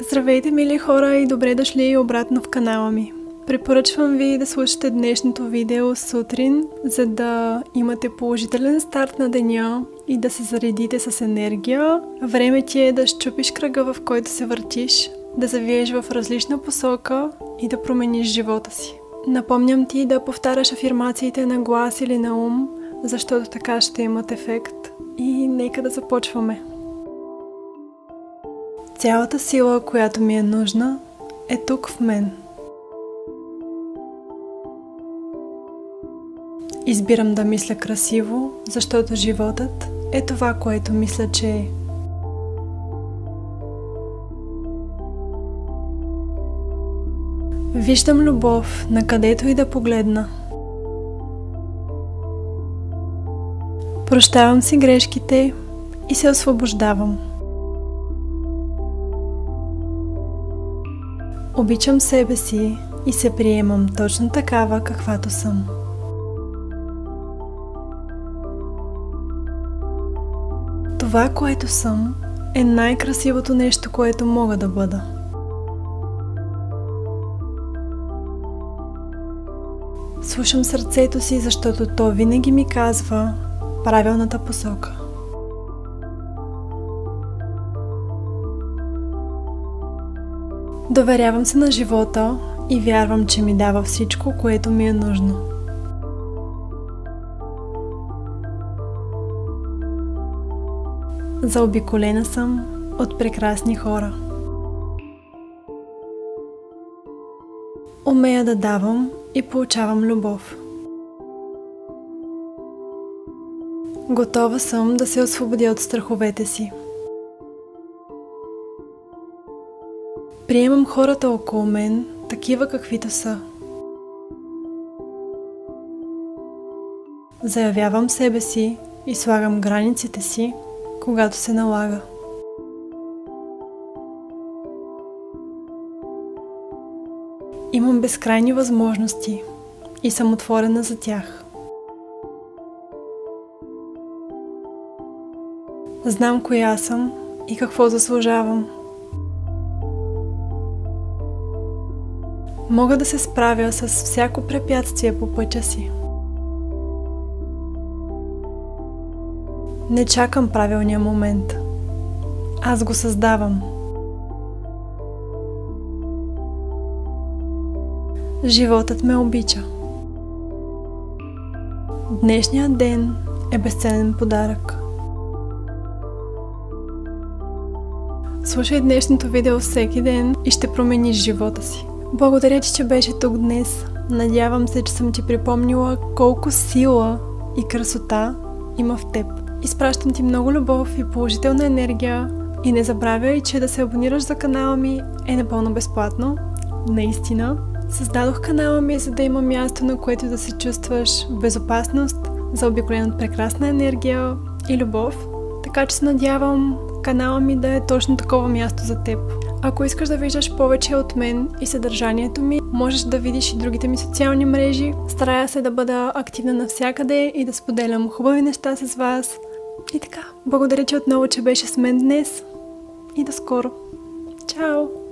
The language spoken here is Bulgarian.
Здравейте, мили хора, и добре дошли обратно в канала ми. Препоръчвам ви да слушате днешното видео сутрин, за да имате положителен старт на деня и да се заредите с енергия. Време ти е да счупиш кръга, в който се въртиш, да завиеш в различна посока и да промениш живота си. Напомням ти да повтаряш афирмациите на глас или на ум, защото така ще имат ефект. И нека да започваме. Цялата сила, която ми е нужна, е тук в мен. Избирам да мисля красиво, защото животът е това, което мисля, че е. Виждам любов, накъдето и да погледна. Прощавам си грешките и се освобождавам. Обичам себе си и се приемам точно такава, каквато съм. Това, което съм, е най-красивото нещо, което мога да бъда. Слушам сърцето си, защото то винаги ми казва правилната посока. Доверявам се на живота и вярвам, че ми дава всичко, което ми е нужно. Заобиколена съм от прекрасни хора. Умея да давам и получавам любов. Готова съм да се освободя от страховете си. Приемам хората около мен, такива каквито са. Заявявам себе си и слагам границите си, когато се налага. Имам безкрайни възможности и съм отворена за тях. Знам коя съм и какво заслужавам. Мога да се справя с всяко препятствие по пътя си. Не чакам правилния момент. Аз го създавам. Животът ме обича. Днешният ден е безценен подарък. Слушай днешното видео всеки ден и ще промениш живота си. Благодаря ти, че беше тук днес. Надявам се, че съм ти припомнила колко сила и красота има в теб. Изпращам ти много любов и положителна енергия. И не забравяй, че да се абонираш за канала ми е напълно безплатно. Наистина. Създадох канала ми, за да има място, на което да се чувстваш в безопасност, заобиколен от прекрасна енергия и любов. Така че се надявам канала ми да е точно такова място за теб. Ако искаш да виждаш повече от мен и съдържанието ми, можеш да видиш и другите ми социални мрежи. Старая се да бъда активна навсякъде и да споделям хубави неща с вас. И така, благодаря ти отново, че беше с мен днес и до скоро. Чао!